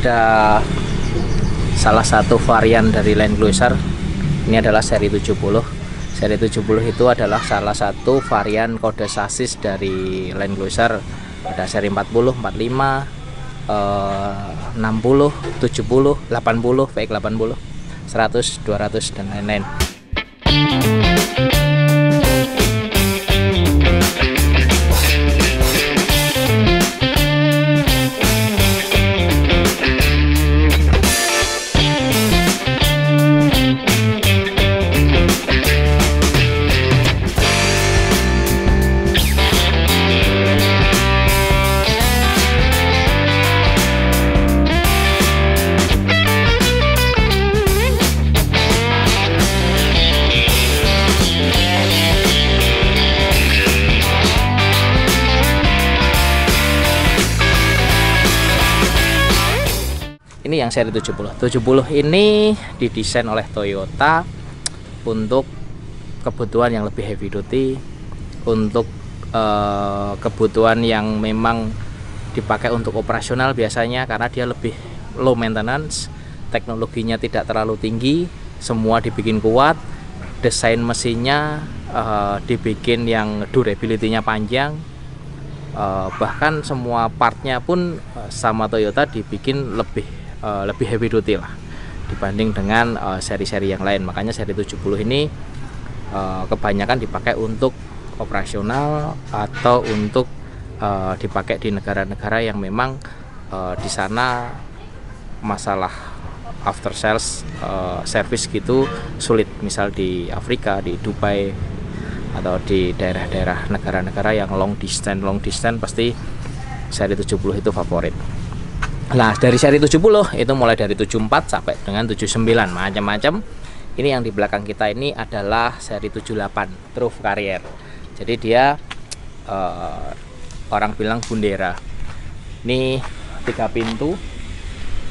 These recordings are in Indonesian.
ada salah satu varian dari Land Cruiser. Ini adalah seri 70. Seri 70 itu adalah salah satu varian kode sasis dari Land Cruiser. Ada seri 40, 45, 60, 70, 80, VX80, 100, 200 dan lain-lain. Ini yang seri 70. 70 ini didesain oleh Toyota untuk kebutuhan yang lebih heavy duty, untuk kebutuhan yang memang dipakai untuk operasional biasanya, karena dia lebih low maintenance, teknologinya tidak terlalu tinggi, semua dibikin kuat, desain mesinnya dibikin yang durability-nya panjang, bahkan semua partnya pun sama Toyota dibikin lebih heavy duty lah dibanding dengan seri-seri yang lain. Makanya seri 70 ini kebanyakan dipakai untuk operasional atau untuk dipakai di negara-negara yang memang di sana masalah after sales service gitu sulit, misal di Afrika, di Dubai, atau di daerah-daerah negara-negara yang long distance pasti seri 70 itu favorit. Nah, dari seri 70 itu mulai dari 74 sampai dengan 79 macam-macam. Ini yang di belakang kita ini adalah seri 78 Truff Carrier. Jadi dia orang bilang bundera. Ini 3 pintu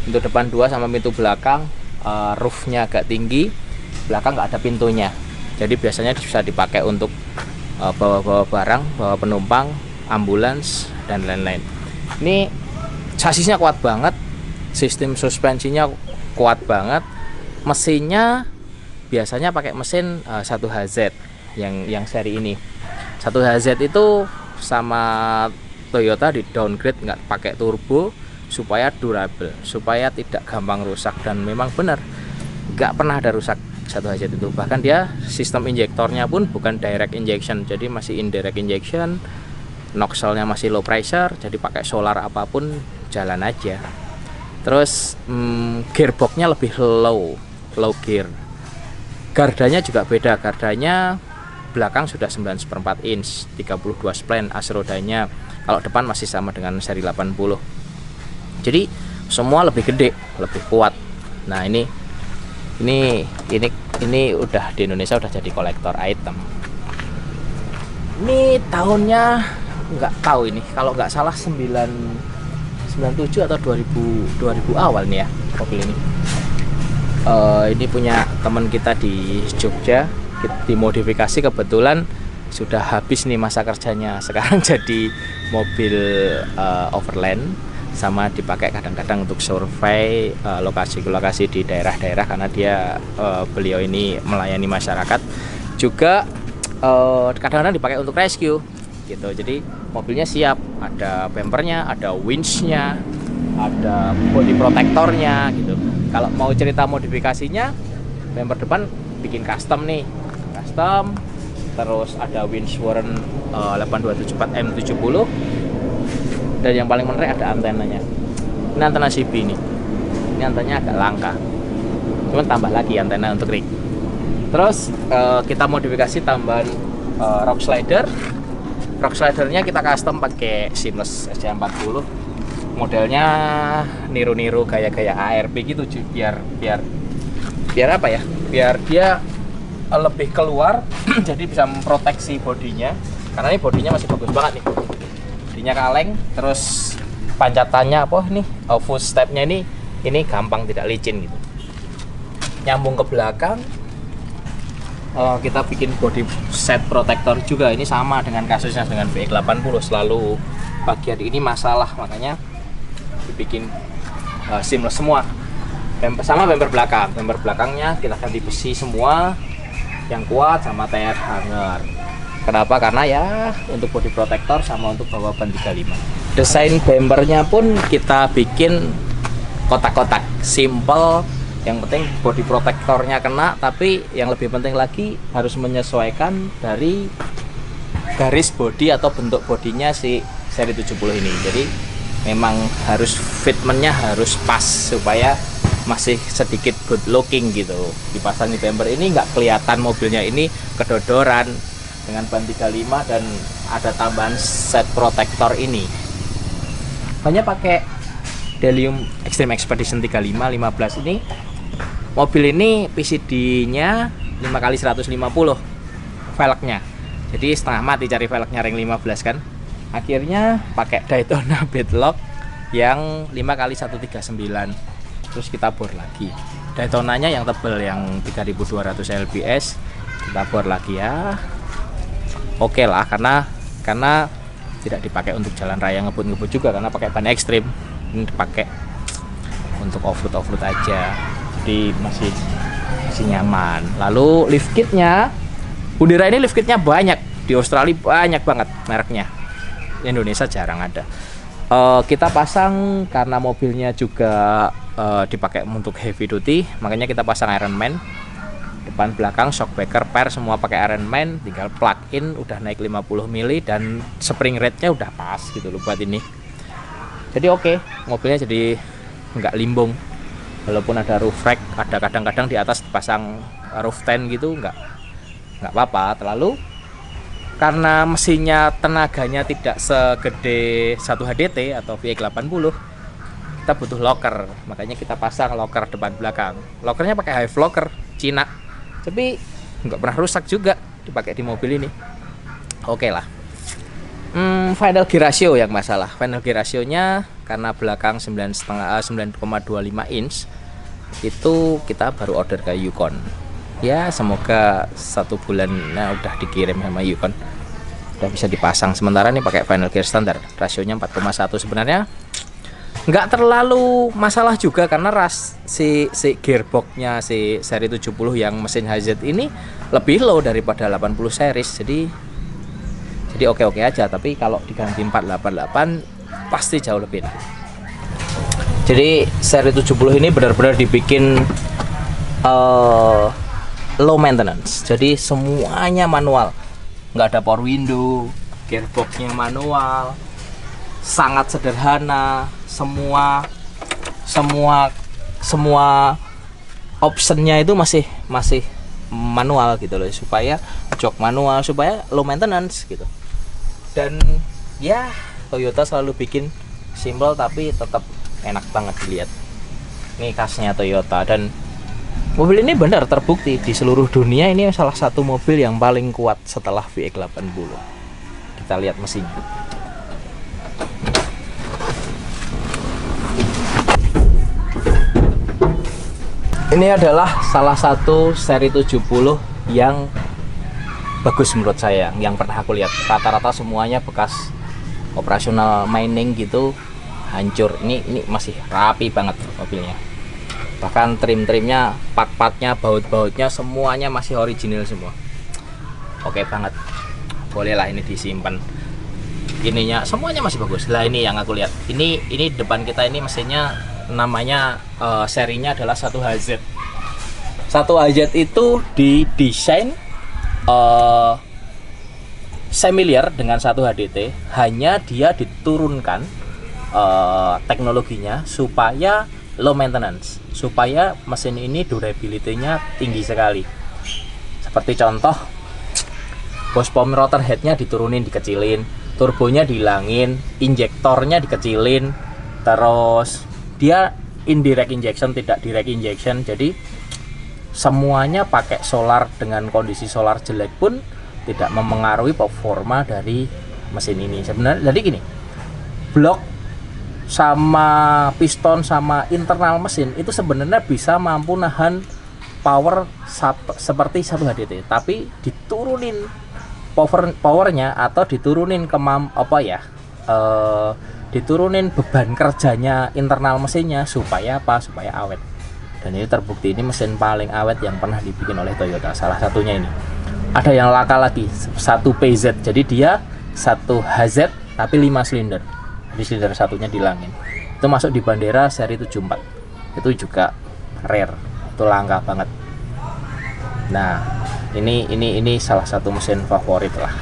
depan 2 sama pintu belakang, roofnya agak tinggi, belakang nggak ada pintunya. Jadi biasanya bisa dipakai untuk bawa-bawa barang, bawa penumpang, ambulans dan lain-lain. Ini sasisnya kuat banget, sistem suspensinya kuat banget, mesinnya biasanya pakai mesin 1HZ yang seri ini. 1HZ itu sama Toyota di downgrade, nggak pakai turbo supaya durable, supaya tidak gampang rusak, dan memang benar nggak pernah ada rusak 1HZ itu. Bahkan dia sistem injektornya pun bukan direct injection, jadi masih indirect injection, nozzle-nya masih low pressure, jadi pakai solar apapun jalan aja. Terus gearboxnya lebih low gear. Gardanya juga beda, gardanya belakang sudah 9/4 inch, 32 spline as rodanya. Kalau depan masih sama dengan seri 80. Jadi semua lebih gede, lebih kuat. Nah, ini udah di Indonesia udah jadi kolektor item. Ini tahunnya nggak tahu, ini kalau nggak salah 97 atau 2000 awal nih ya mobil ini. Ini punya teman kita di Jogja, dimodifikasi, kebetulan sudah habis nih masa kerjanya, sekarang jadi mobil overland, sama dipakai kadang-kadang untuk survei lokasi-lokasi di daerah-daerah, karena dia beliau ini melayani masyarakat juga, kadang-kadang dipakai untuk rescue gitu. Jadi mobilnya siap, ada bumpernya, ada winch-nya, ada body protectornya gitu. Kalau mau cerita modifikasinya, bumper depan bikin custom nih, terus ada winch Warren 8274 M70, dan yang paling menarik ada antenanya. Ini antena CB nih, ini antenanya agak langka, cuman tambah lagi antena untuk rig. Terus kita modifikasi tambahan rock slider. Rock slidernya kita custom pakai seamless SC40, modelnya niru-niru gaya-gaya ARP gitu, biar apa ya, biar dia lebih keluar jadi bisa memproteksi bodinya, karena ini bodinya masih bagus banget nih, bodinya kaleng. Terus pancatannya footstepnya ini gampang, tidak licin gitu. Nyambung ke belakang, kita bikin body set protector juga. Ini sama dengan kasusnya dengan VX80, selalu bagian ini masalah, makanya dibikin seamless semua. Sama bumper belakang. Bumper belakangnya kita ganti besi semua yang kuat sama tire hanger. Kenapa? Karena ya untuk body protector sama untuk bawa ban 35. Desain bumpernya pun kita bikin kotak-kotak, simple. Yang penting body protectornya kena, tapi yang lebih penting lagi harus menyesuaikan dari garis body atau bentuk bodinya si seri 70 ini. Jadi memang harus fitmentnya harus pas supaya masih sedikit good looking gitu. Dipasang di bumper ini nggak kelihatan mobilnya ini kedodoran dengan ban 35 dan ada tambahan set protector ini. Hanya pakai Delium Extreme Expedition 35 15 ini. Mobil ini PCD-nya 5x150 velgnya. Jadi setengah mati cari velgnya ring 15 kan. Akhirnya pakai Daytona Beadlock yang 5x139. Terus kita bor lagi. Daytonanya yang tebel yang 3200 lbs. Kita bor lagi ya. Oke lah, karena tidak dipakai untuk jalan raya ngebut-ngebut juga, karena pakai ban ekstrim. Ini dipakai untuk off-road aja. Jadi masih nyaman. Lalu lift kitnya, Hundira ini lift kitnya banyak. Di Australia banyak banget mereknya. Indonesia jarang ada. Kita pasang karena mobilnya juga dipakai untuk heavy duty, makanya kita pasang Ironman. Depan belakang shockbreaker per semua pakai Ironman, tinggal plug in udah naik 50 mili dan spring rate-nya udah pas gitu loh buat ini. Jadi oke, mobilnya jadi nggak limbung. Walaupun ada roof rack, ada kadang-kadang di atas dipasang roof tent gitu, nggak apa-apa terlalu. Karena mesinnya tenaganya tidak segede 1 HDT atau VX80, kita butuh locker, makanya kita pasang locker depan belakang. Lockernya pakai Hive locker Cina, tapi nggak pernah rusak juga dipakai di mobil ini. Oke lah. Final gear ratio yang masalah. Final gear rasionya karena belakang 9,25 inch itu kita baru order ke Yukon. Ya semoga 1 bulan udah dikirim sama Yukon, udah bisa dipasang. Sementara ini pakai final gear standar, rasionya 4,1. Sebenarnya nggak terlalu masalah juga karena si gearboxnya si seri 70 yang mesin HZ ini lebih low daripada 80 series. Jadi oke aja, tapi kalau diganti 488 pasti jauh lebih enak. Jadi seri 70 ini benar-benar dibikin low maintenance, jadi semuanya manual, nggak ada power window, gearboxnya manual, sangat sederhana, semua optionnya itu masih manual gitu loh, supaya jok manual, supaya low maintenance gitu. Dan ya Toyota selalu bikin simple tapi tetap enak banget dilihat. Ini khasnya Toyota, dan mobil ini benar terbukti di seluruh dunia ini salah satu mobil yang paling kuat setelah VX80. Kita lihat mesinnya. Ini adalah salah satu seri 70 yang bagus menurut saya, yang pernah aku lihat. Rata-rata semuanya bekas operasional mining gitu, hancur. Ini masih rapi banget mobilnya. Bahkan trim-trimnya, part-partnya, baut-bautnya semuanya masih original semua. Oke banget, bolehlah ini disimpan. Ininya semuanya masih bagus. Lah ini yang aku lihat, ini depan kita ini mesinnya namanya serinya adalah 1HZ. 1HZ itu didesain similar dengan 1 HDT, hanya dia diturunkan teknologinya supaya low maintenance, supaya mesin ini durability-nya tinggi sekali. Seperti contoh, horsepower rotor head-nya diturunin, dikecilin, turbonya dihilangin, injektornya dikecilin, terus dia indirect injection, tidak direct injection. Jadi semuanya pakai solar, dengan kondisi solar jelek pun tidak memengaruhi performa dari mesin ini. Sebenarnya jadi gini, blok sama piston sama internal mesin itu sebenarnya bisa mampu nahan power seperti 1 HDT, tapi diturunin powernya atau diturunin diturunin beban kerjanya internal mesinnya supaya apa? Supaya awet. Dan ini terbukti ini mesin paling awet yang pernah dibikin oleh Toyota. Salah satunya ini. Ada yang laka lagi, 1 PZ. Jadi dia 1 HZ tapi 5 silinder. Jadi silinder satunya dilangin. Itu masuk di Bandera seri 74. Itu juga rare. Itu langka banget. Nah, ini salah satu mesin favorit lah.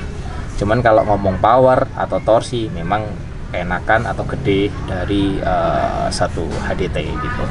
Cuman kalau ngomong power atau torsi memang enakan atau gede dari 1 HDT gitu.